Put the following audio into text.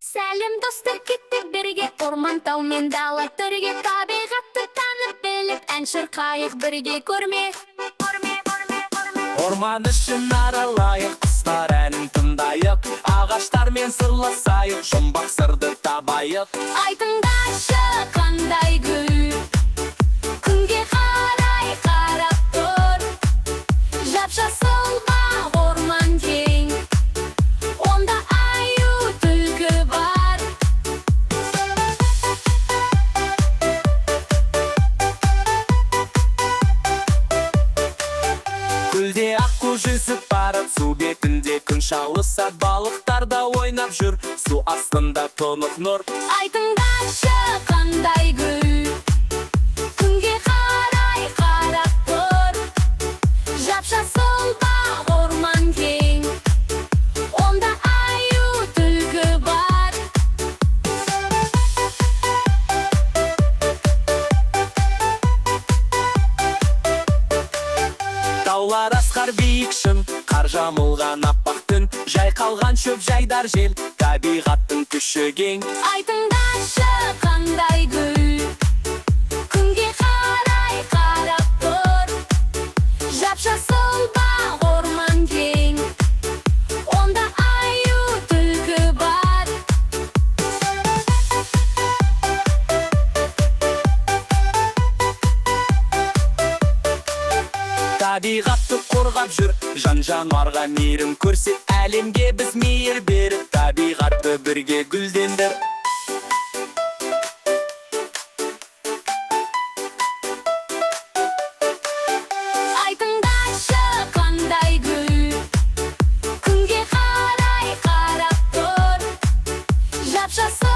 Сәлем, достар, кеттік бірге, орман, тау мен дала төрге, табиғатты танып біліп, ән шырқайық бірге, көрме. Орман ішін аралайық, құстар әнін тыңдайық, ағаштармен сырласайық, жұмбақ сырды табайық. Айтыңдаршы, қандай гүл, күнге қарай қарап тұр, жап-жасыл бақ, орман кең, онда аю түлкі бар. Гүлде аққу жүзіп барып, су бетінде күн шалысад, балықтар да ойнап жүр, су астында тұнық нұр. Айтыңдаршы, қандай гүл, күнге қарай қарап тұр, жап-жасыл бақ, орман кең, онда аю түлкі бар. Таулар асқар биік шың, қар жамылған аппақ түн, жайқалған шөп жайдар жел, табиғаттың күші кең. Айтыңдаршы, қандай гүл, күнге қарай қарап тұр, жап-жасыл бақ, орман кең, онда аю түлкі бар. Табиғатты қорғап жүр, жан-жануарға мейірім көрсет, әлемге біз мейір беріп, табиғатты бірге гүлдендір. Айтыңдаршы, қандай гүл, күнге қарай қарап тұр, жап-жасыл